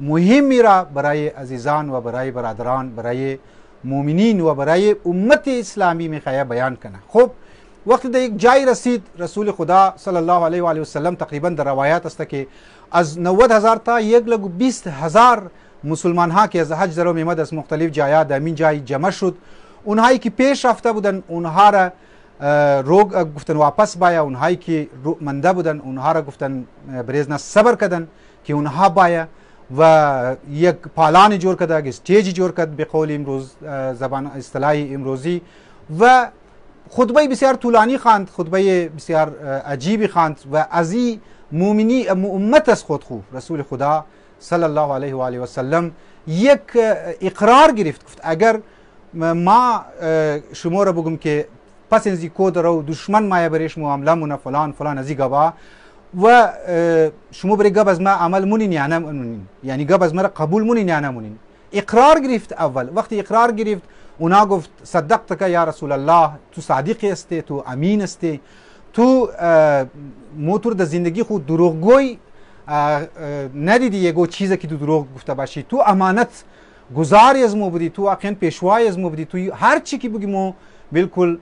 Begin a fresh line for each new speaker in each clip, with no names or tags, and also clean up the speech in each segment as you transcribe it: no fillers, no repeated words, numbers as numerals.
مهمی را برای عزیزان و برای برادران، برای مؤمنین و برای امت اسلامی میخواه بیان کنه. خب وقتی در یک جای رسید رسول خدا صلی الله علیه و آله و سلم تقریبا در روایات است که از 90,000 تا 1,20,000 مسلمان ها که از حج در اومد از مختلف جایا در این جای جمع شد، اونهایی که پیش رفته بودن اونها را روگ گفتن واپس بایا، اونهایی که منده بودن اونها را گفتن بریزنا صبر کردن که اونها بایا و یک پالان جور کرده، یک استیجی جور کرد به قول امروز زبان اصطلاحی امروزی و خطبه بسیار طولانی خواند، خطبه بسیار عجیبی خواند و از این مؤمنی امت از خود خو رسول خدا صلی الله علیه و آله و سلم یک اقرار گرفت، گفت اگر ما شما را بگم که پس از کود رو دشمن مایه بریش معامله مونه فلان فلان از این گبا و شما برای گب از ما عمل مونین یا نمونین، یعنی گب از ما را قبول مونین یا نمونین. اقرار گرفت. اول وقتی اقرار گرفت اونا گفت صدقت که یا رسول الله، تو صادق هستی، تو امین هستی، تو موتور در زندگی خود دروغگوی ندیدی یگو چیزی که تو دروغ گفته باشی، تو امانت گزاری از ما بودی، تو واقعا پیشوای از ما بودی، تو هر چی که بگی ما بالکل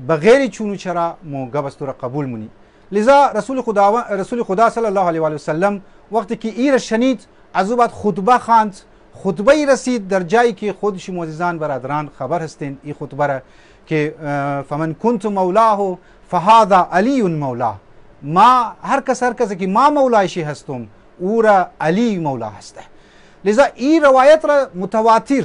بغیر چونو چرا ما گب از تو را قبول مونی. لذا رسول خدا صلی الله علیه و آله و سلم وقتی که این شنید از او بعد خطبه خواند، خطبه رسید در جایی که خود شما عزیزان برادران خبر هستین این خطبه را که فمن کنت مولاه فهذا علی مولاه، ما هر کسی که ما مولایشی هستم او را علی مولا هسته. لذا این روایت را متواتر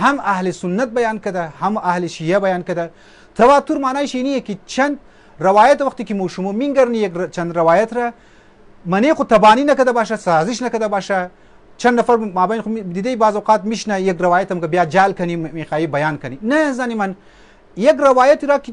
هم اهل سنت بیان کرده هم اهل شیعه بیان کرده. تواتر معنیش اینه که چند روایت وقتی که شما میگرنی یک چند روایت را منی خود تبانی نکرده باشه، سازش نکرده باشه، چند نفر مابین خود دیده بعض اوقات میشنه یک روایت هم که بیا جعل کنی میخوایی بیان کنی. نه زنی من یک روایت را که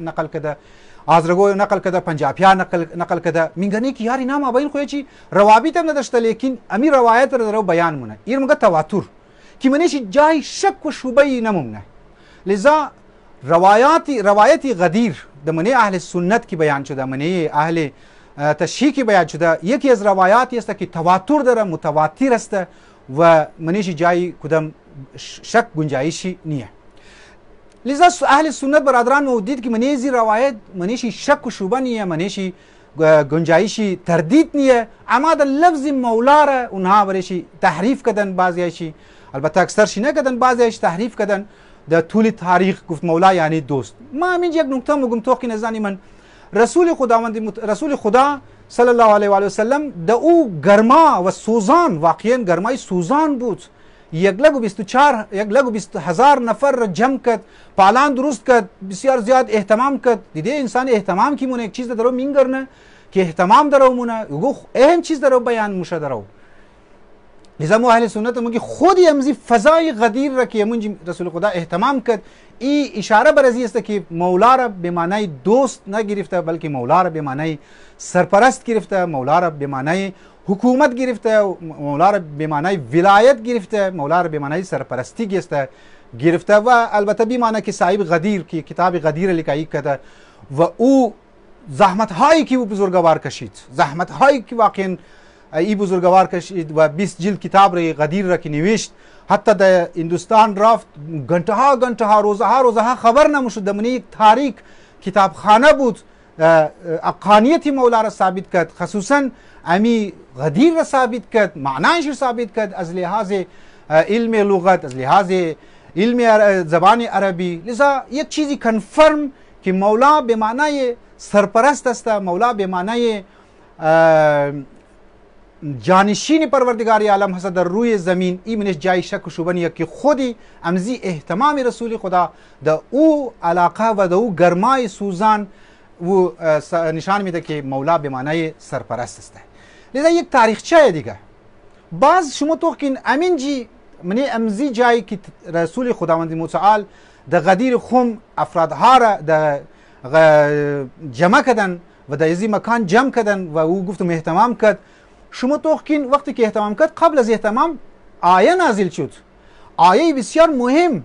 نقل کرده، آزرگو نقل کرده، پنجابیا نقل کرده، میگنی که یار اینا مابین خو چی روابط هم نداشته لیکن امیر روایت را درو بیان مونه. این مگه تواتر که منش جای شک و شبهه نمونه. لذا روایت غدیر در منی اهل سنت کی بیان شده، منی اهل تشیع کی بیان شده، یکی از روایاتی است که تواتر داره، متواتر است و منیش جای کدام شک گنجایشی نیه. لذا اهل سنت برادران مودید که منیزی روایت منیشی شک و شبهه نیه، منیشی گنجایشی تردید نیه، اما در لفظ مولا را اونها برایشی تحریف کردن، بعضیایشی البته اکثرشی نکردن، بعضیایش تحریف کردن. در طول تاریخ گفت مولا یعنی دوست. ما همین یک نکته میگم تو که نزنی من رسول خدا صلی الله علیه و آله و سلم در او گرما و سوزان، واقعا گرمای سوزان بود. 1,24,000 نفر را جمع کرد، پالان درست کرد، بسیار زیاد اهتمام کرد. دیده انسان اهتمام کی مونه، یک چیز درو مینگرنه که اهتمام درو مونه، گو اهم چیز درو بیان موشه درو. لذا مو اهل سنت میگه خودی امزی فضای غدیر را که امون رسول خدا اهتمام کرد، این اشاره بر ازی است که مولا را به معنای دوست نگرفته بلکه مولا را به معنای سرپرست گرفته، مولا را به معنای حکومت گرفته، مولا را به معنای ولایت گرفته، مولا را به معنای سرپرستی گرفته و البته به معنی که صاحب غدیر که کتاب غدیر لیکایی کرده و او زحمت هایی که او بزرگوار کشید، زحمت هایی که واقعا ای بزرگوار کشید و 20 جلد کتاب را غدیر را که نوشت، حتی در هندوستان رفت گنته ها روزه ها خبر نموشد، در منی یک تاریک کتابخانه بود، اقانیت مولا را ثابت کرد، خصوصا امی غدیر را ثابت کرد، معنایش را ثابت کرد از لحاظ علم لغت، از لحاظ علم زبان عربی. لذا یک چیزی کنفرم که مولا به معنای سرپرست است، مولا به معنای جانشین پروردگار عالم هست در روی زمین. این منش جای شک و شبهه نیه که خودی امزی اهتمام رسول خدا در او علاقه و در او گرمای سوزان و نشان میده که مولا به معنای سرپرست است. لذا یک تاریخچه دیگه باز شما تو که امین جی منی امزی جایی که رسول خداوند متعال در غدیر خم افرادها را جمع کردن و در ازی مکان جمع کردن و او گفتم اهتمام کرد. شما توقین وقتی که اهتمام کرد قبل از اهتمام آیه نازل شد، آیه بسیار مهم.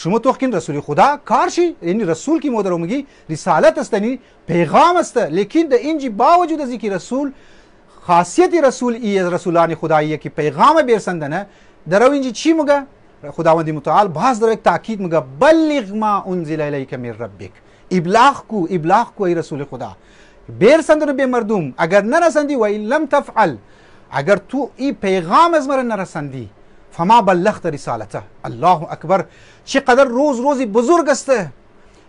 شما توقین رسول خدا کارشی یعنی رسول کی مادر میگی رسالت است یعنی پیغام است لیکن در اینجی باوجود از اینکه رسول خاصیت رسول ای از رسولان خداییه که پیغام برسندنه در اینجی چی میگه خداوند متعال باز در یک تاکید میگه بلغ ما انزل الیک من ربک ابلاغ کو ای رسول خدا برسندن به مردم اگر نرسندی و این لم تفعل اگر تو ای پیغام از مرا نرسندی فما بلغت رسالته الله اکبر چقدر روزی بزرگ است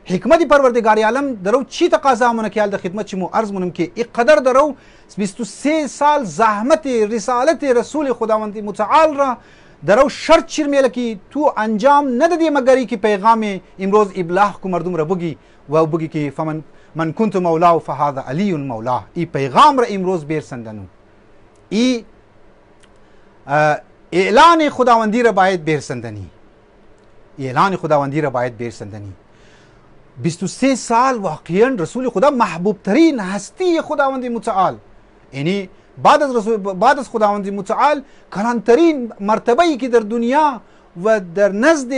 حکمت پروردگار عالم درو چی تقاضا مون که ال خدمت چمو عرض مونم که اقدر درو 23 سال زحمت رسالت رسول خداوند متعال را درو شرط چرمیل کی تو انجام ندادی مگری که پیغام امروز ابلاغ کو مردم را بگی و بگی که فمن من كنت مولاه فهذا علی مولاه ای پیغام را امروز برسندنو ای اعلان خداوندی را باید برسندنی اعلان خداوندی را باید برسندنی 23 سال واقعا رسول خدا محبوب ترین هستی خداوند متعال یعنی بعد از خداوند متعال کلانترین مرتبه ای که در دنیا و در نزد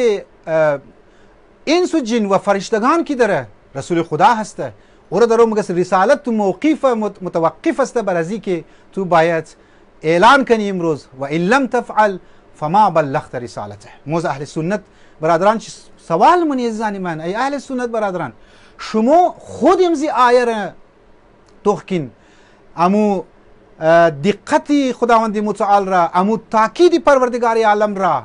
انس و جن و فرشتگان کی داره رسول خدا هسته اور درو مگس رسالت تو موقف متوقف است بر ازی که تو باید اعلان کنی امروز و ان لم تفعل فما بلغت رسالته موز اهل سنت برادران سوال منی زانی من ای اهل سنت برادران شما خود امزی آیه را توخکین امو دقت خداوند متعال را امو تاکید پروردگار عالم را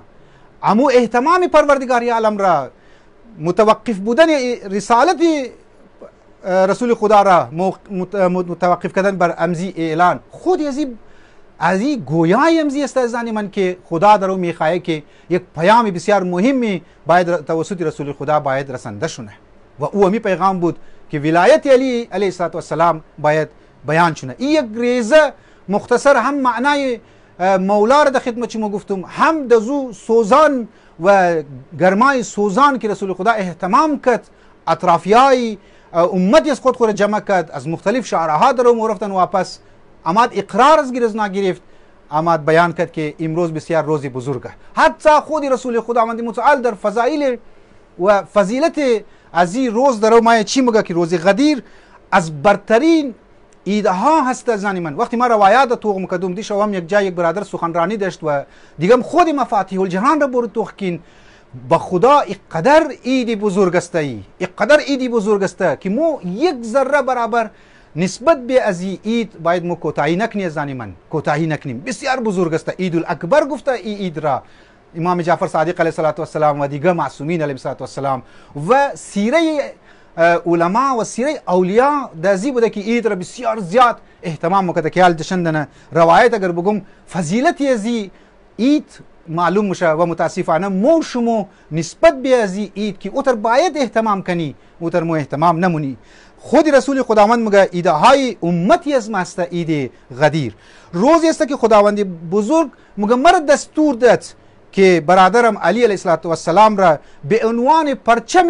امو اهتمام پروردگار عالم را متوقف بودن رسالت رسول خدا را متوقف کردن بر امزی اعلان خود ازی گویای امزی است زانی من که خدا درو میخواه که یک پیام بسیار مهمی باید توسط رسول خدا باید رسنده شونه و او همی پیغام بود که ولایت علی علیه السلام باید بیان شونه این یک ریزه مختصر هم معنای مولا را در خدمت شما گفتم هم دزو سوزان و گرمای سوزان که رسول خدا اهتمام کرد اطرافیای امتی از خود جمع کرد از مختلف شعراها درو مورفتن واپس اماد اقرار از گرزنا گرفت اماد بیان کرد که امروز بسیار روزی بزرگه حتی خود رسول خداوند متعال در فضائل و فضیلت از این روز درو ما چی میگه که روز غدیر از برترین ایدها هست زانی من وقتی ما روایات توغ مقدم دی شوام یک جای یک برادر سخنرانی داشت و دیگه خود مفاتیح الجهان را برد توخکین با خدا اقدر ایدی بزرگ است اقدر ایدی بزرگ است که مو یک ذره برابر نسبت به از عید باید مو کوتاهی نکنی زانی من کوتاهی نکنیم بسیار بزرگ است عید الاکبر گفته عید را امام جعفر صادق علیه السلام و دیگر معصومین علیه السلام و سیره علما و سیره اولیاء دازی بوده که عید را بسیار زیاد اهتمام میکرده که حال دشندنه روایت اگر بگم فضیلتی از عید معلوم میشه و متاسفانه مو شما نسبت به از عید که اوتر باید اهتمام کنی اوتر مو اهتمام نمونی خود رسول خداوند میگه ایده های امتی از ماست عید غدیر روزی است که خداوند بزرگ میگه مرا دستور داد که برادرم علی علیه السلام را به عنوان پرچم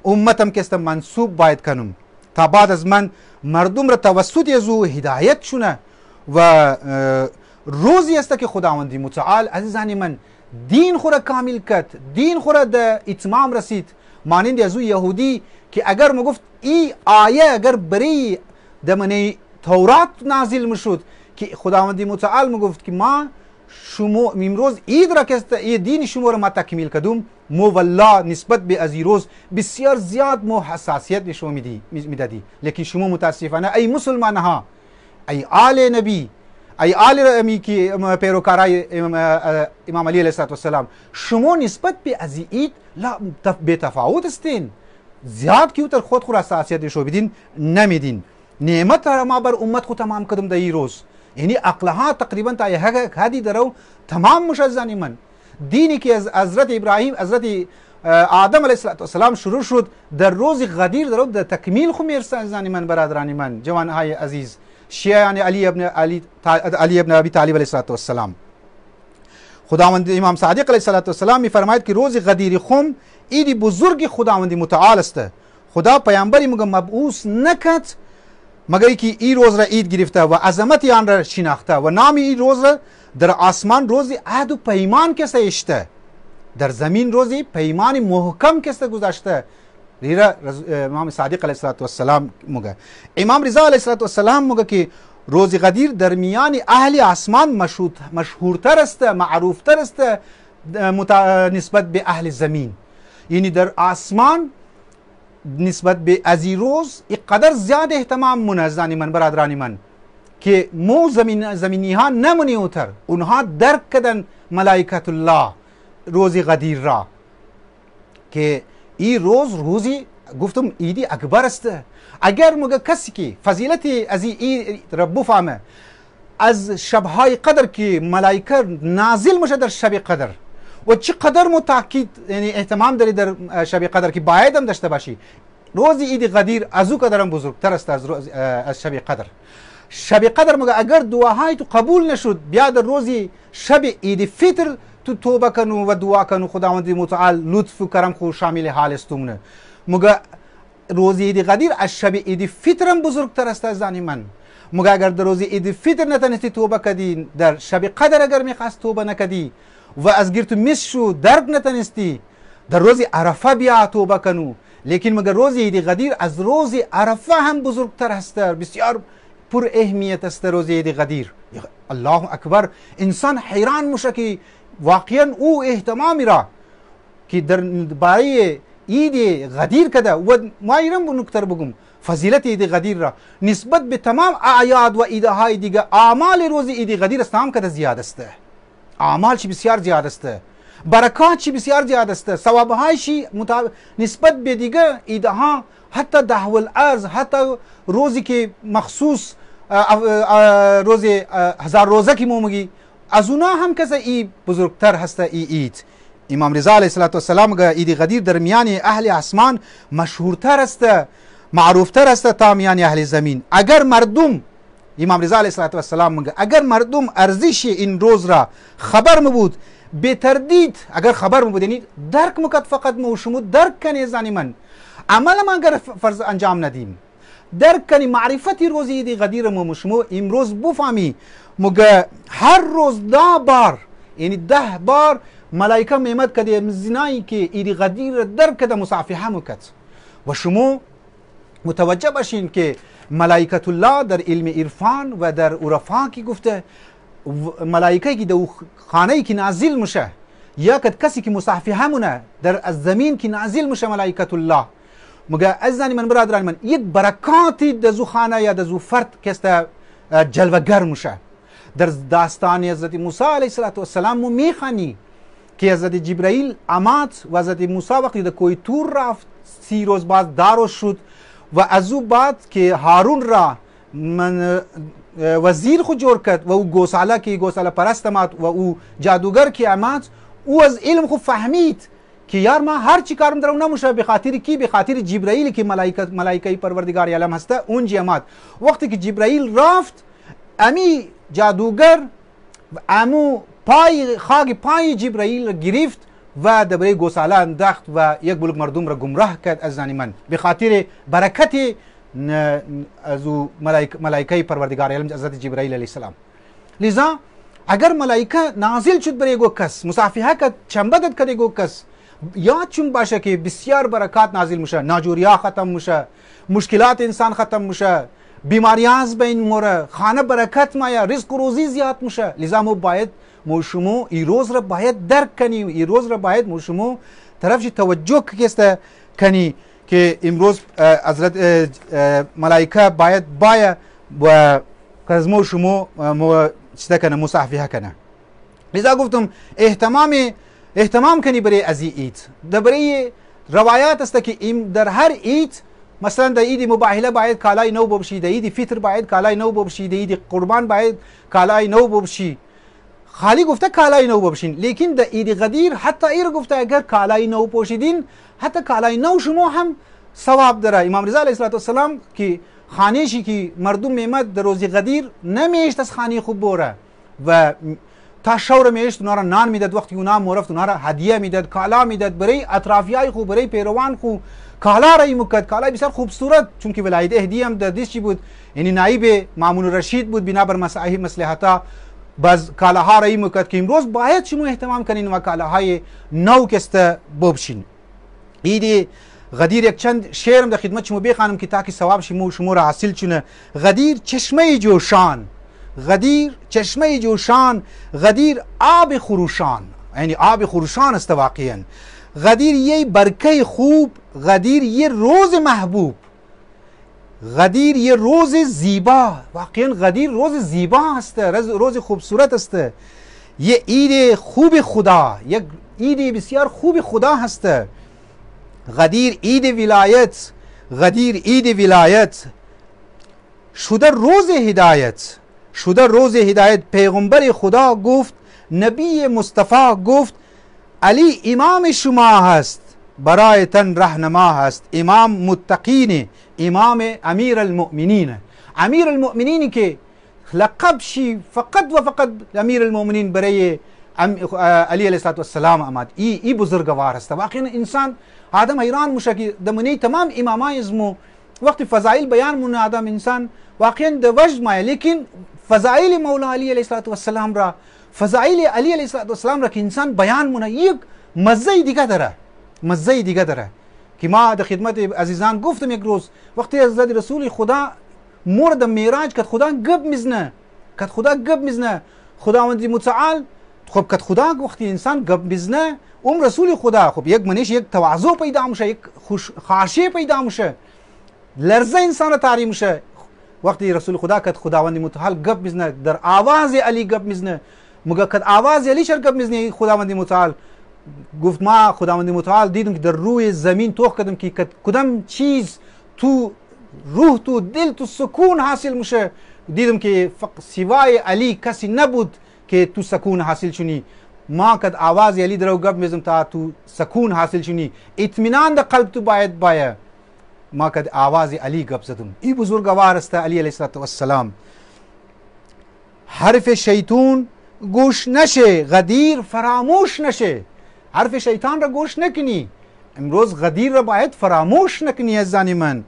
امتم که است منصوب باید کنم تا بعد از من مردم را توسط از او هدایت شونه و روزی است که خداوند متعال عزیزان من دین خورا کامل کرد دین خورا در اتمام رسید مانند از او یهودی که اگر ما گفت ای آیه اگر برای دمنه تورات نازل میشد که خداوند متعال ما گفت که ما شما امروز عید را که دین شما را ما تکمیل کردم مو والله نسبت به از روز بسیار زیاد مو حساسیت نشون میدادی لیکن شما متاسفانه ای مسلمان ها ای آل نبی ای آل امی که پیروکارای امام علی علیه السلام شما نسبت به از عید لا به تفاوت استین زیاد که خود حساسیت نشون بدین نمیدین نعمت را ما بر امت خود تمام کردم در این روز یعنی عقلها تقریبا تا هدی درو تمام مشزانی من دینی که از حضرت ابراهیم حضرت آدم علیه السلام شروع شد در روز غدیر درو در تکمیل خو میرسه زانی من برادرانی من جوان های عزیز شیعیان علی ابن ابی طالب علیه السلام. خداوند امام صادق علیه السلام میفرماید که روز غدیر خم عید بزرگ خداوند متعال است. خدا پیامبری مگه مبعوث نکرد مگر که این روز را عید گرفته و عظمت آن را شناخته و نام این روز را در آسمان روز عهد و پیمان کسته اشته، در زمین روزی پیمان محکم کسته گذاشته. ریرا امام صادق علیه السلام مگه. امام رضا علیه السلام مگه که روز غدیر در میان اهل آسمان مشهورتر است، معروفتر است نسبت به اهل زمین. یعنی در آسمان نسبت به از این روز اینقدر زیاد اهتمام منزانی من برادرانی من که مو زمینی ها نمونی اوتر اونها درک کردن ملائکت الله روز غدیر را که این روزی گفتم ایدی اکبر است. اگر مگه کسی که فضیلت از این را بفهمه از شبهای قدر که ملائکه نازل میشه در شب قدر و چقدر متاکید یعنی اهتمام داری در شب قدر که باید هم داشته باشی، روز عید غدیر از او قدرم بزرگتر است از شب قدر. شب قدر مگه اگر دعاهای تو قبول نشد بیا در روز شب عید فطر تو توبه کنو و دعا کنو خداوند متعال لطف و کرم خو شامل حال استمونه. مگه روز عید غدیر از شب عید فطر هم بزرگتر است از زانی من. مگه اگر در روز عید فطر نتونستی توبه کردی، در شب قدر اگر میخواست توبه نکردی و از گیر تو مس شو درک نتونستی، در روز عرفه بیا توبه کنو. لیکن مگر روز عید غدیر از روز عرفه هم بزرگتر است، بسیار پر اهمیت است روز عید غدیر. الله اکبر، انسان حیران میشه که واقعا او اهتمامی را که در برای عید غدیر کده و ما ایران بو نکتر بگم فضیلت عید غدیر را نسبت به تمام اعیاد و عیدهای دیگه اعمال روز عید غدیر است هم کده زیاد است، اعمال چی بسیار زیاد است، برکات چی بسیار زیاد است، ثوابهای چی نسبت به دیگه عیدها حتی دهو الارض، حتی روزی که مخصوص روز هزار روزه که مومگی از اونا هم کسا ای بزرگتر هست ای عید. امام رضا علیه السلام گه عید غدیر در میان اهل آسمان مشهورتر است، معروفتر است تا میان اهل زمین. اگر مردم امام رضا علیه السلام میگه اگر مردم ارزش این روز را خبر مبود به تردید اگر خبر مبود یعنی درک مکد فقط موشمو درک کنی زنی من عمل من اگر فرض انجام ندیم درک کنی معرفت روز عید غدیر موشمو امروز بفهمی مگه هر روز 10 بار یعنی 10 بار ملائکه میمد کده مزنایی که عید غدیر درک کده مصافحه مکد و شما متوجه باشین که ملائکت الله در علم عرفان و در عرفا کی گفته ملائکه کی در خانه کی نازل میشه یا کسی که مصافحه مونه در از زمین کی نازل میشه ملائکت الله مگه عزیزانی من برادران من یک برکاتی در زو خانه یا در زو فرد که جلوگر میشه. در داستان حضرت موسی علیه السلام مو میخوانی که حضرت جبرائیل آمد و حضرت موسی وقتی در کوه طور رفت 30 روز بعد دارو شد و از او بعد که هارون را من وزیر خود جور کرد و او گوساله که گوساله پرست آمد و او جادوگر که آمد او از علم خود فهمید که یار ما هر چی کارم درو نموشه به خاطر کی به خاطر جبرائیل که ملائکه پروردگار عالم هسته اونجا آمد. وقتی که جبرائیل رفت امی جادوگر امو خاک پای جبرائیل گرفت و درباره گوساله انداخت و یک بلوک مردم را گمراه کرد از زن من به خاطر برکت از ملائکه پروردگار عالم حضرت جبرائیل علیه السلام. لذا اگر ملائکه نازل شد برای گو کس مصافحه کرد چنبدت کرد گو کس یاد چون باشه که بسیار برکات نازل میشه، ناجوریا ختم میشه، مشکلات انسان ختم میشه، بیماریان از بین موره، خانه برکت مایا، رزق و روزی زیاد میشه. لذا ما باید شما این روز را باید درک کنی، این روز را باید شما طرفش توجه کسته کنی که امروز حضرت ملائکه باید و کازمو شما چیزا کنه مصافحه کنه. لذا گفتم اهتمام کنی برای از عید. برای روایات است که در هر عید مثلا در عید مباهله باید کالای نو بپوشی، در عید فطر باید کالای نو بپوشی، در عید قربان باید کالای نو بپوشی. خالی گفته کالای نو بپوشین، لیکن در عید غدیر حتی ایر گفته اگر کالای نو پوشیدین حتی کالای نو شما هم ثواب داره. امام رضا علیه السلام که خانه‌شی که مردم میمد در روز غدیر نمیشت از خانه خوب بوره و تا شور میشت اونها را نان میداد، وقتی اونها مرفت اونها را هدیه میداد، کالا میداد برای اطرافیای خو، برای پیروان خو کالا را میکرد، کالای بسیار خوبصورت، چون که ولایت اهدی هم در دستش بود، یعنی نایب مامون رشید بود، بنابر مصلحتها باز کالاها را میکرد که امروز باید شما اهتمام کنین و کالاهای نو کسته ببشین. ایدی غدیر یک چند شعرم در خدمت شما بخوانم که تاکه ثواب شما را حاصل چونه. غدیر چشمه جوشان، غدیر چشمه جوشان، غدیر آب خروشان، یعنی آب خروشان است واقعا. غدیر یه برکه خوب، غدیر یه روز محبوب، غدیر یه روز زیبا، واقعا غدیر روز زیبا است، روز خوبصورت است. یه عید خوب خدا، یک عید بسیار خوب خدا هست. غدیر عید ولایت، غدیر عید ولایت، شده روز هدایت، شده روز هدایت. پیغمبر خدا گفت، نبی مصطفی گفت علی امام شما هست، برایتن رهنما هست. امام متقین، امام امیر المؤمنین، امیر المؤمنین که لقب شی فقط و فقط امیر المؤمنین برای علی علیه السلام آمد. ای بزرگوار است. واقعا انسان آدم حیران میشه که دمنی تمام امامای ازمو وقتی فضائل بیان مون آدم انسان واقعا د وجد مایه، لیکن فضائل مولا علی علیه السلام را، فضائل علی علیه السلام را که انسان بیان مونه یک مزه دیگه داره، مزه دیگه داره که ما در خدمت عزیزان گفتم یک روز وقتی حضرت رسول خدا مورد معراج کد خدا گپ میزنه، کد خدا گپ میزنه، خداوند متعال خب کد خدا وقتی انسان گپ میزنه رسول خدا خب یک منش یک تواضع پیدا میشه، یک خاشعه پیدا میشه، لرزه انسان تاری میشه. وقتی رسول خدا کد خداوند متعال گپ میزنه در آواز علی گپ میزنه، مگه کد آواز علی شر گپ میزنه خداوند متعال گفت ما خداوند متعال دیدم که در روی زمین توخ کردم که کدام چیز تو روح تو دل تو سکون حاصل میشه، دیدم که سوای علی کسی نبود که تو سکون حاصل شونی. ما کد آواز علی درو گپ میزم تا تو سکون حاصل شونی، اطمینان در قلب تو باید ما کد آواز علی گپ زدم. ای بزرگوار است علی علیه السلام. حرف شیطان گوش نشه، غدیر فراموش نشه. حرف شیطان را گوش نکنی، امروز غدیر را باید فراموش نکنی. عزیزان من،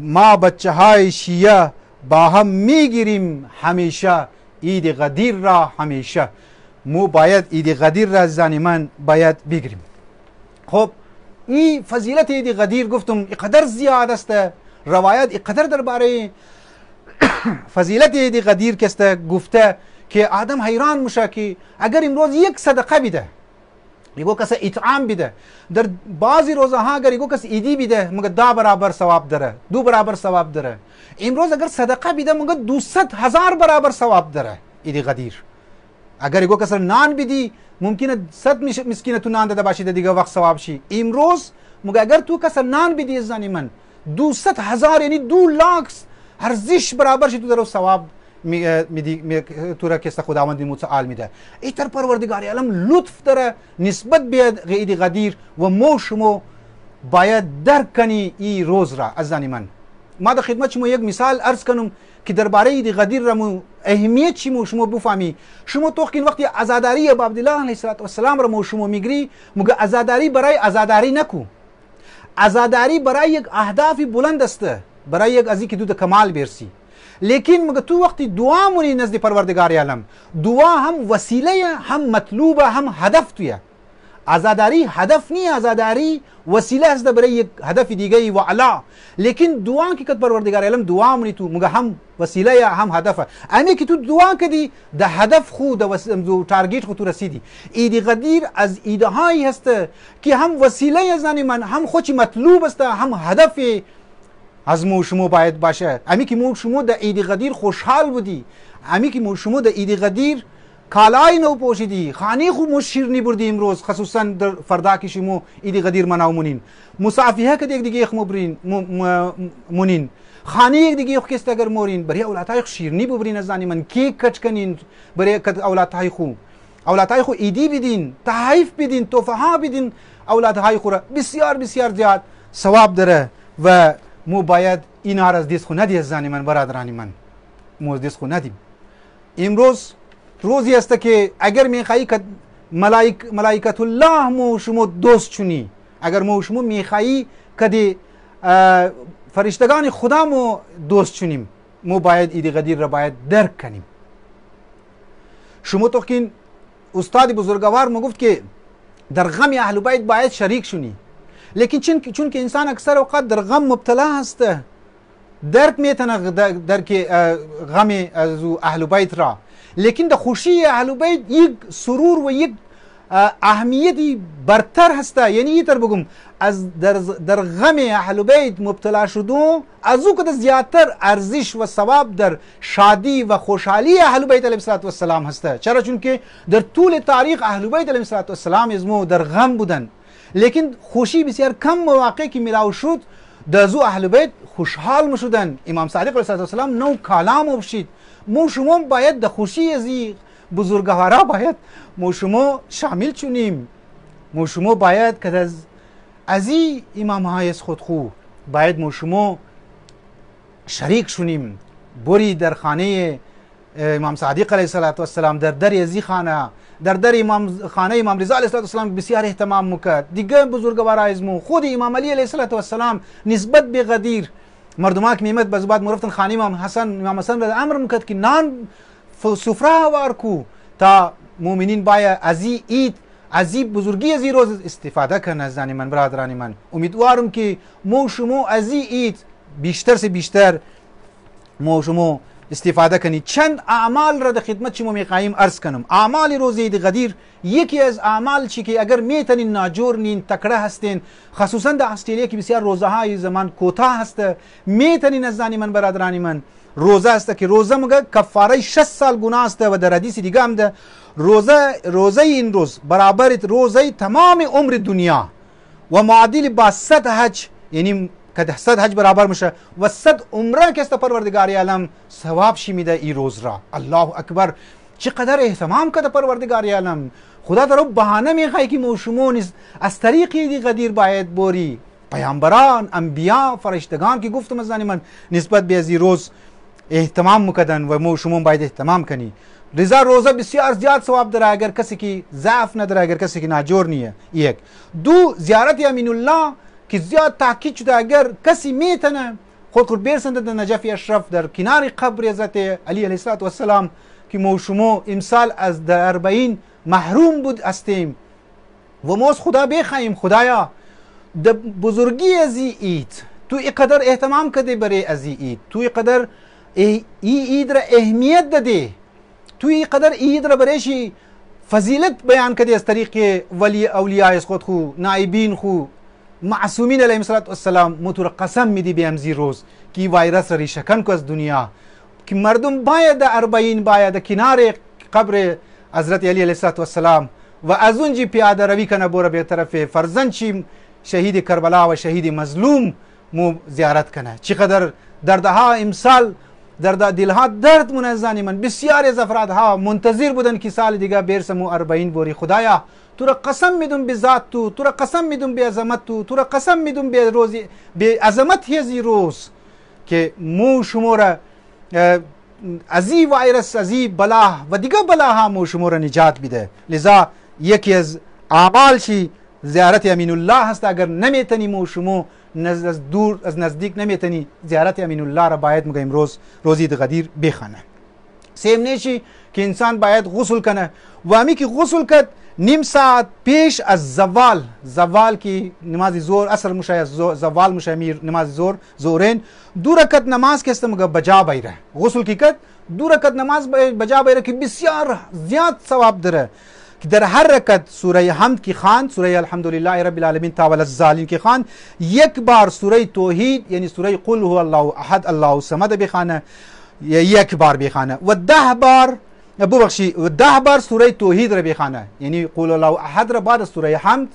ما بچه های شیعه با هم میگیریم همیشه عید غدیر را، همیشه مو باید عید غدیر را عزیزان من باید بگیریم. خب این فضیلت عید غدیر گفتم اقدر زیاد است، روایت اقدر درباره فضیلت عید غدیر کسته گفته که آدم حیران میشه که اگر امروز یک صدقه بیده، یگو کس اطعام بیده، در بعضی روزها اگر یگو کس ایدی بیده مگه 10 برابر ثواب داره، 2 برابر ثواب داره. امروز اگر صدقه بیده مگه 200,000 برابر ثواب داره ایدی غدیر. اگر یگو کس نان بیدی ممکنه 100 مسکین تو نان داده باشی دیگه وقت ثواب شی. امروز مگه اگر تو کس نان بیدی زنی من 200,000 یعنی 2 لاک ارزش برابر شی تو در ثواب تو را که خداوند متعال میده. ایتر پروردگار عالم لطف داره نسبت به عید غدیر و ما شما باید درک کنی این روز را. عزیزان من، ما در خدمت شما یک مثال عرض کنم که درباره عید غدیر را اهمیت چی شما بفهمی. شما تو که وقتی عزاداری ابو عبدالله علیه السلام را شما میگری مگه عزاداری برای عزاداری نکو، عزاداری برای یک اهداف بلند است، برای یک از که تو کمال برسی. لیکن مگه تو وقتی دعا مونی نزد پروردگار عالم، دعا هم وسیله هم مطلوبه هم هدف تویه. عزاداری هدف نی، عزاداری وسیله است برای یک هدف دیگه و علا. لیکن دعا که کد پروردگار عالم دعا مونی تو مگه هم وسیله هم هدف. امی که تو دعا کدی ده هدف خود و تارگت خود تو رسیدی. عید غدیر از ایدهایی هست که هم وسیله زنی من هم خودی مطلوب است هم هدف از مو شما باید باشه. امی که مو شما در عید غدیر خوشحال بودی، امی که مو شما در عید غدیر کالای نو پوشیدی، خانه خو مو شیرنی بردی امروز، خصوصا در فردا که شما عید غدیر مناو مونین، مصافحه که یک دیگه خو مونین، خانه یک دیگه خو کست اگر مورین، برای اولادای خو شیرنی ببرین. از زنی من کیک کچ کنین برای اولادای خو، اولادای خو عیدی بدین، تحایف بدین، تحفه ها بدین اولادهای خو را. بسیار بسیار زیاد ثواب داره و مو باید اینا را از دست خو ندی عزیزان من برادران من مو از دست خو ندیم. امروز روزی است که اگر میخواهی که ملائکت الله مو شما دوست چونی، اگر مو شما میخواهی که فرشتگان خدا مو دوست چونیم، مو باید ایدی غدیر را باید درک کنیم. شما تو که استاد بزرگوار مو گفت که در غم اهل بیت باید شریک شونی، لیکن چون که انسان اکثر اوقات در غم مبتلا هست، درک میتونه درک غم از اهل بیت را، لیکن در خوشی اهل بیت یک سرور و یک اهمیتی برتر هسته. یعنی اینطور بگم از در غم اهل بیت مبتلا شدو از او که زیادتر ارزش و ثواب در شادی و خوشحالی اهل بیت علیهم السلام هسته. چرا؟ چون که در طول تاریخ اهل بیت علیهم السلام ازمو در غم بودن، لیکن خوشی بسیار کم مواقع که میلاو شد در زو اهل بیت خوشحال مشدن. امام صادق علیه السلام نو کلام بشید. مو شما باید در خوشی ازی بزرگوارا باید مو شما شامل چونیم. مو شما باید که از این امام های از خود خو باید مو شما شریک شونیم. بری در خانه امام صادق علیه السلام، در در ازی خانه، در در خانه امام رضا علیه السلام بسیار اهتمام میکرد. دیگه بزرگوارا ازمو خود امام علی علیه السلام نسبت به غدیر مردمان که میمد باز بعد مرفتن خانه امام حسن را امر میکرد که نان سفره وار کو تا مؤمنین باید is an Eid is an بزرگی از این روز استفاده کنن. از من برادران من امیدوارم که مو شما از این عید بیشتر سے بیشتر مو شما استفاده کنید. چند اعمال را در خدمت شما میخواهیم عرض کنم. اعمال روز عید قدیر یکی از اعمال چی که اگر میتونین ناجور نین تکړه هستین، خصوصا در استرالیا که بسیار روزه های زمان کوتاه هست، میتونین از من برادران من روزه است که روزه مگه کفاره 6 سال گناه است و در حدیث دیگه هم ده روزه این روز برابر روزه تمام عمر دنیا و معادل با 100 حج، یعنی که 100 حج برابر میشه و 100 عمره که است پروردگار عالم ثواب شی میده این روز را. الله اکبر، چقدر اهتمام کرده پروردگار عالم. خدا در بهانه میخوای که ما شما از طریقی دی قدیر باید بوری. پیامبران، انبیا، فرشتگان که گفتم از من نسبت به از روز اهتمام میکردن و ما شما باید اهتمام کنی. رضا روزه بسیار زیاد ثواب داره اگر کسی که ضعف نداره، اگر کسی که ناجور نیه. یک. دو، زیارت امین الله که زیاد تاکید شده اگر کسی میتونه خود برسنده در نجف اشرف در کنار قبر حضرت علی علیه السلام که ما شما امسال از در 40 محروم بود استیم و ما از خدا بخواهیم خدایا در بزرگی از این عید تو اینقدر اهتمام کده برای از این عید، تو اینقدر این عید را اهمیت داده، تو اینقدر عید را برایش فضیلت بیان کده از طریق ولی اولیاء از خود خو، نائبین خو، معصومین علیهم السلام. متور قسم میدی به امزی روز که ویروس را ریشکن کو از دنیا، که مردم باید 40 باید کنار قبر حضرت علی علیه السلام و از اونجی پیاده روی کنه بوره به طرف فرزند چی شهید کربلا و شهید مظلوم مو زیارت کنه. چقدر دردها امسال در دلها درد منزانی من بسیاری از افرادها منتظر بودن که سال دیگه برسمو 40 بوری. خدایا تو را قسم میدم به ذات تو را قسم میدم به عظمت تو را قسم میدم به روزی به عظمت هزی روز که مو شما را از این ویروس از این بلا و دیگه بلاها مو شما را نجات بده. لذا یکی از اعمال شی زیارت امین الله هست. اگر نمیتونی مو شما از دور از نزدیک نمیتونی زیارت امین الله را باید مگه امروز روزی قدیر بخونه. سیم نشی که انسان باید غسل کنه و امی که غسل کرد نیم ساعت پیش از زوال که نماز زور اصل مشه زوال مشه میر نماز زورین 2 رکعت نماز که است مگه بجا بیره. غسل کی کرد 2 رکعت نماز بجا بیره که بسیار زیاد ثواب داره. که در هر رکعت سوره حمد کی خوان، سوره الحمدلله رب العالمین تعالی الظالمین کی خوان، یک بار سوره توحید یعنی سوره قل هو الله احد الله الصمد بخونه، یک بار بخونه و 10 بار ببخشی 10 بار سوره توحید را بخوانه، یعنی قول الله احد را بعد از سوره حمد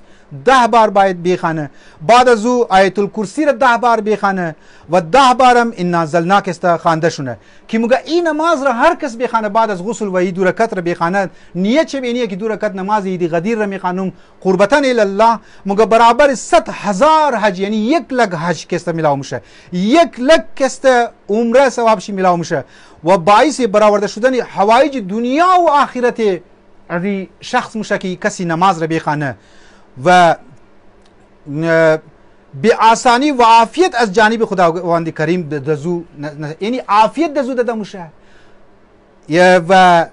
10 بار باید بخوانه، بعد از او آیت الکرسی را 10 بار بخوانه و 10 بارم انا انزلناک است خوانده شونه که موږ این نماز را هر کس بخوانه بعد از غسل و این 2 رکعت را بخوانه، نیت چه بینیه که 2 رکعت نماز عید غدیر را میخوانم قربتا الی الله، موږ برابر 100,000 حج یعنی 1 لک حج کسته ملاو میشه، 1 لک کسته عمره ثواب شی ملاو میشه و باعث برآورده شدن حوایج دنیا و آخرت از شخص میشه که کسی نماز را بخوانه و به آسانی و عافیت از جانب خداوند کریم دزو، یعنی عافیت دزو داده میشه و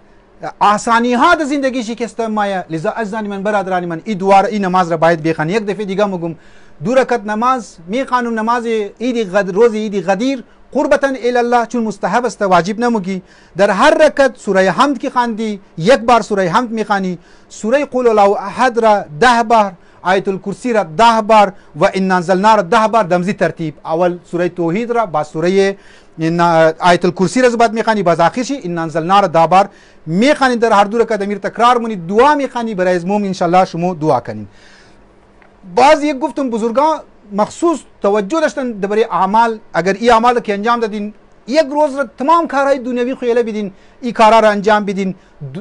آسانی ها در زندگی شکسته مایه. لذا عزیزان من برادران من این نماز را باید بخوانیم. یک دفعه دیگه میگم 2 رکعت نماز میخوانم، نماز روز عید غدیر قربتا الی الله، چون مستحب است واجب نموگی. در هر رکعت سوره حمد که خواندی 1 بار سوره حمد میخوانی، سوره قول الله احد را 10 بار، آیت الکرسی را 10 بار و انا انزلنا را 10 بار دمزی ترتیب، اول سوره توحید را با سوره آیت الکرسی را بعد میخوانی، باز آخرش انا انزلنا را 10 بار میخوانی. در هر 2 رکعت امیر تکرار مونی، دعا میخوانی برای ازموم ان شاء الله شما دعا کنین. باز یک گفتم بزرگان مخصوص توجه داشتن درباره اعمال، اگر این اعمال که انجام دادین یک روز را تمام کارهای دنیوی خیلی بدین، این کارها را انجام بدین.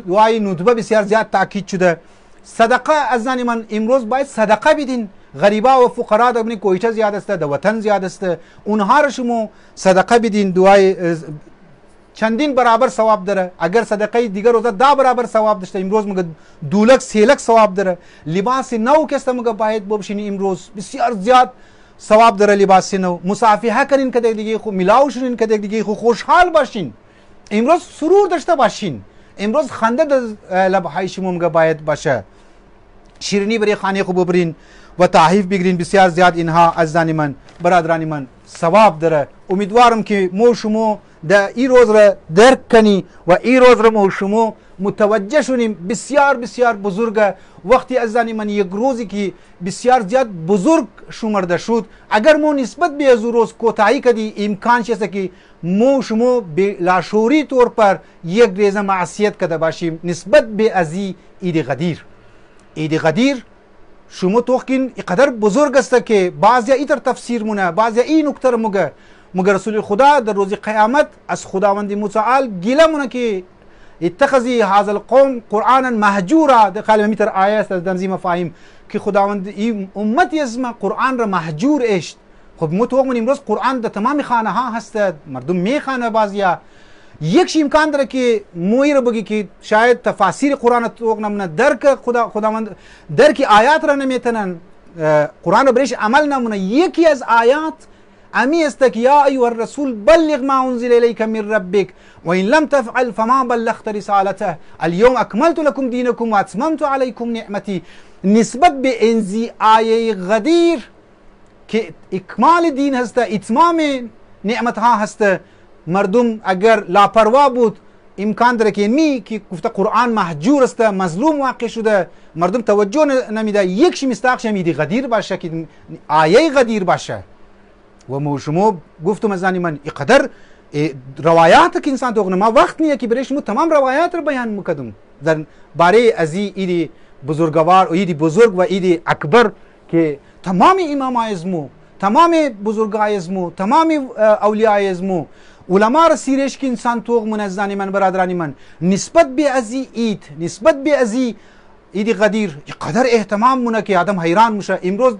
دعای ندبه بسیار زیاد تاکید شده. صدقه از زن من امروز باید صدقه بدین، غریبا و فقرا در کویته زیاد است، در وطن زیاد است، اونها را شما صدقه بدین، دعای چندین برابر ثواب داره. اگر صدقه دیگر روزه 10 برابر ثواب داشته، امروز مگه 2 لک 3 لک ثواب داره. لباس نو که است مگه باید بپوشین، امروز بسیار زیاد ثواب داره لباس نو. مصافحه کنین که دیگه خو ملاو شین، که دیگه خو خوشحال باشین، امروز سرور داشته باشین، امروز خنده در لبهای شما مگه باید باشه. شیرینی برای خانه خو ببرین و تحیف بگیرین، بسیار زیاد اینها عزیزان من برادران من ثواب داره. امیدوارم که ما شما در این روز را درک کنی و این روز را ما شما متوجه شونیم. بسیار بسیار بزرگه وقتی عزیزان من یک روزی که بسیار زیاد بزرگ شمرده شد، اگر ما نسبت به از روز کوتاهی کردی، امکان است که ما شما به لاشعوری طور پر یک ریزه معصیت کرده باشیم نسبت به از عید غدیر. عید غدیر شما توقین اینقدر بزرگ است که بعضی ایتر تفسیر مونه، بعضی این نکته مگه رسول خدا در روز قیامت از خداوند متعال گله مونه که اتخذی هذا القوم قرآنا مهجورا. در کلمه میتر آیه است از دمزی مفاهیم که خداوند این امتی از ما قرآن را مهجور اشت. خب ما توقمون امروز قرآن در تمام خانه ها هست، مردم میخوانه. بعضیا یک امکان داره که موی رو بگی که شاید تفاسیر قرآن توق نمونه، درک خداوند درک آیات را نمیتونن، قرآن رو برش عمل نمونه. یکی از آیات امی است که یا ایها الرسول بلغ ما انزل الیک من ربک و ان لم تفعل فما بلغت رسالته اليوم اکملت لكم دینکم و اتممت علیکم نعمتی. نسبت به انزی آیه غدیر که اکمال دین هست، اتمام نعمت ها هست، مردم اگر لاپروا بود امکان داره که می که گفته قرآن محجور است، مظلوم واقع شده، مردم توجه نمیده، یکش مستحق شمیدی غدیر باشه که آیه غدیر باشه. و ما شما گفتم از من اینقدر روایات که انسان توقنه، ما وقت نیه که برای شما تمام روایات رو بیان مکدم در باره از عید بزرگوار و عید بزرگ و عید اکبر که تمام امام ازمو، تمام بزرگای ازمو، تمام اولیای ازمو، علما را سیرش که انسان توق منزانی من برادرانی من نسبت به ازی عید، نسبت به ازی عید غدیر قدر اهتمام مونه که آدم حیران میشه. امروز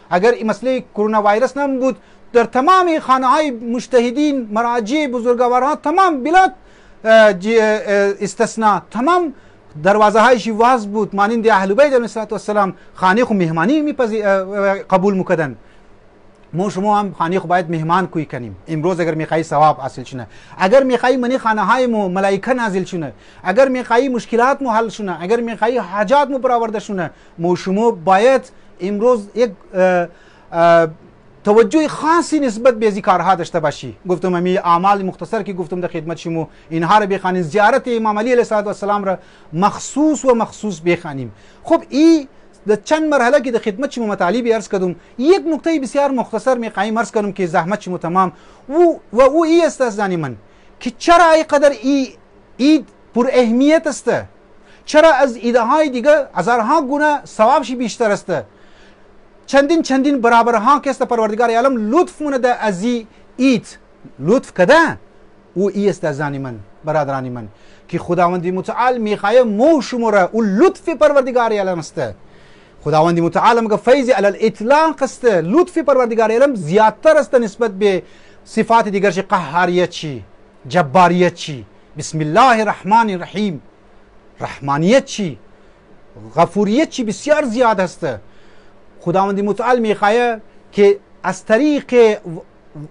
اگر این مسئله کرونا ویروس نم بود، در تمام خانه های مجتهدین، مراجع، بزرگواران تمام بلا استثناء تمام دروازه هایش واز بود، مانند اهل بیت علیهم السلام خانه خو مهمانی قبول میکردن. ما شما هم خانه خو باید مهمان کوی کنیم. امروز اگر میخوای ثواب حاصل شونه، اگر میخوای منی خانه های مو ملائکه نازل شونه، اگر میخوای مشکلات مو حل شونه، اگر میخوای حاجات مو برآورده شونه، ما شما باید امروز یک توجه خاصی نسبت به کارها داشته باشی. گفتم امی اعمال مختصر که گفتم در خدمت شما اینها را بخوانید، زیارت امام علی علیه السلام را مخصوص بخوانیم. خب این در چند مرحله که در خدمت شما مطالب عرض کردم، یک نکته بسیار مختصر میخوایم عرض کنم که زحمت شما تمام و او است از من که چرا اینقدر عید پر اهمیت است. چرا از ایده های دیگه هزارها گونه ثوابش بیشتر است. چندین برابرها که است پروردگار عالم لطف مونده از ایت لطف کده او ای است زنی من برادرانی من که خداوند متعال میخواه مو شما را او لطف پروردگار عالم است. خداوند متعال میگه فیض علی الاطلاق است. لطف پروردگار عالم زیادتر است نسبت به صفات دیگر چی قهاریت چی جباریت چی بسم الله الرحمن الرحیم رحمانیت چی غفوریت چی بسیار زیاد است. خداوند متعال میخواه که از طریق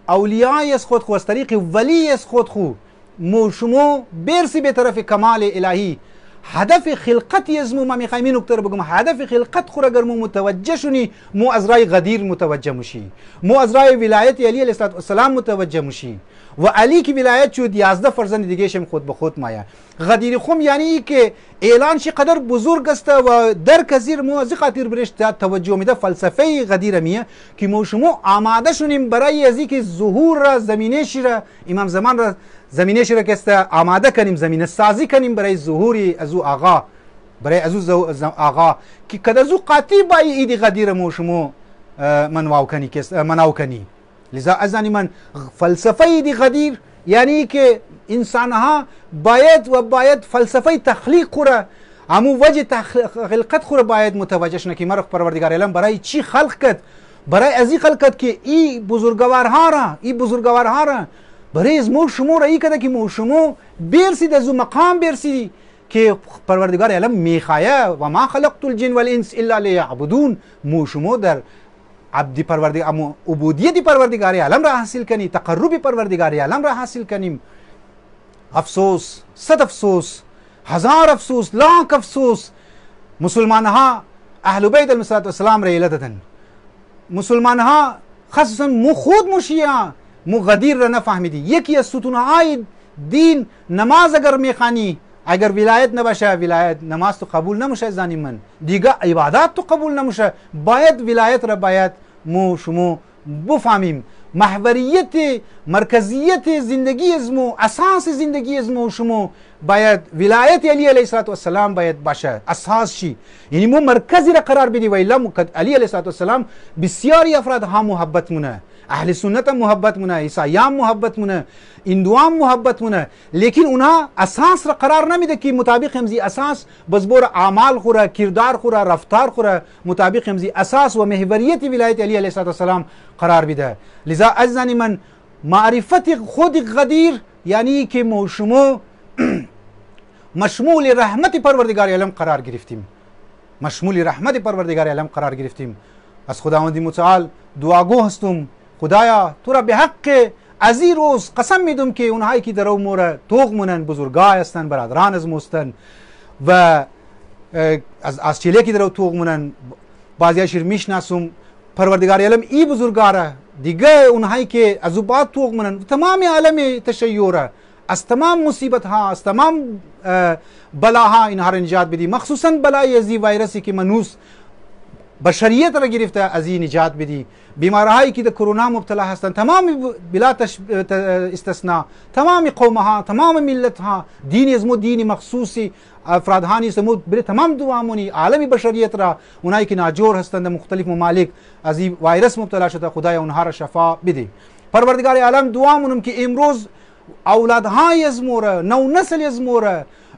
اولیای از خود خو از طریق ولی از خود خو مو شما برسی به طرف کمال الهی. هدف خلقتی از مو ما میخوایم این نکته رو بگم. هدف خلقت خور اگر مو متوجه شونی مو از رای غدیر متوجه مشی، مو از رای ولایت علی علیه السلام متوجه مشی و علی کی ولایت شد 11 فرزند دیگه شم خود به خود مایا. غدیر خم یعنی که اعلان شی قدر بزرگ است و در کثیر مو از خاطر برش توجه میده. فلسفه غدیر میه که مو شما آماده شونیم برای از اینکه ظهور را زمینه شیره امام زمان را زمینه شیره که است آماده کنیم زمینه سازی کنیم برای ظهوری از او آقا برای از او آقا که کدر زو قاطی با ایدی غدیر مو شما منواو کنی که مناو کنی. لذا ازانی من فلسفه دی غدیر یعنی که انسان ها باید فلسفه تخلیق خوره همو وجه خلقت خوره باید متوجه شنه که مرخ پروردگار عالم برای چی خلق کرد. برای ازی خلق کرد که ای بزرگوارها را برای از مو شما را ای کده که مو شما برسید از او مقام برسید که پروردگار عالم میخواه و ما خلقت الجن والانس الا لیعبدون. مو شما در عبدی پروردگار عبودیت پروردگار عالم را حاصل کنی، تقرب پروردگار عالم را حاصل کنیم. افسوس، صد افسوس، هزار افسوس، لاک افسوس مسلمان ها اهل بیت علیهم السلام را ایلتن. مسلمان ها خصوصا مو خود مشیعه مو غدیر را نفهمیدی. یکی از ستونهای دین نماز اگر میخوانی اگر ولایت نباشه ولایت نماز تو قبول نمیشه زنی من دیگه عبادات تو قبول نمیشه. باید ولایت را باید مو شما بفهمیم. محوریت مرکزیت زندگی از مو اساس زندگی از مو شما باید ولایت علی علیه السلام باید باشه اساس شی. یعنی مو مرکزی را قرار بدی و الا علی علیه السلام بسیاری افراد ها محبت مونه، اهل سنت محبت مونه، عیسایان محبت مونه، هندوان محبت مونه، لیکن اونها اساس را قرار نمیده که مطابق همزی اساس بزبور اعمال خوره، کردار خوره، رفتار خوره مطابق همزی اساس و محوریت ولایت علی علیه السلام قرار بده. لذا عزیزانی من معرفت خود غدیر یعنی که ما شما مشمول رحمت پروردگار عالم قرار گرفتیم، مشمول رحمت پروردگار عالم قرار گرفتیم. از خداوند متعال دعاگو هستم خدایا تو را به حق از این روز قسم میدم که اونهایی که در امور توق مونن بزرگای هستن برادران از مستن و از چیله که در توق مونن بعضیاشیر میشناسم پروردگار عالم ای بزرگاره دیگه اونهایی که از او بعد توق مونن تمام عالم تشیعه از تمام مصیبت ها از تمام بلاها اینها را نجات بدی. مخصوصا بلای از این ویروسی که منوس بشریت را گرفته از این نجات بدی. بیمارهایی که در کرونا مبتلا هستند تمام بلا استثناء تمام قوم ها تمام ملت ها دین از مو دین مخصوصی افراد ها نیست مو تمام دعامونی عالم بشریت را اونایی که ناجور هستند مختلف ممالک از این ویروس مبتلا شده خدای اونها را شفا بده. پروردگار عالم دعا مونم که امروز اولادهای از مو نو نسل از مو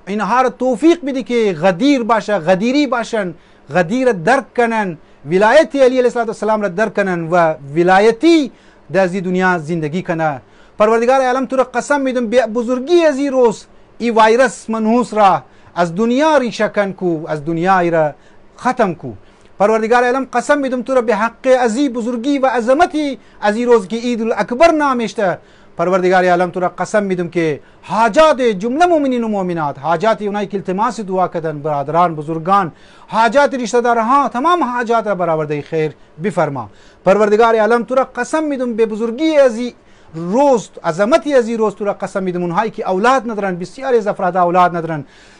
اینها را توفیق بده که غدیر باشه، غدیری باشن، غدیر درک کنن، ولایت علی علیه السلام را درک کنن و ولایتی در این دنیا زندگی کنه. پروردگار عالم تو را قسم میدم به بزرگی از این روز این ویروس منحوس را از دنیا ریشه کن کو، از دنیا را ختم کو. پروردگار عالم قسم میدم تو را به حق از این بزرگی و عظمتی از این روز که عید الاکبر نامشته پروردگار عالم تو را قسم میدم که حاجات جمله مؤمنین و مؤمنات، حاجات اونایی که التماس دعا کردن برادران بزرگان، حاجات رشتہ دارها تمام حاجات را برآورده خیر بفرما. پروردگار عالم تو را قسم میدم به بزرگی is n rows عظمتی is n rows تو را قسم میدم اونهایی که اولاد ندارن، بسیاری از افراد اولاد ندارن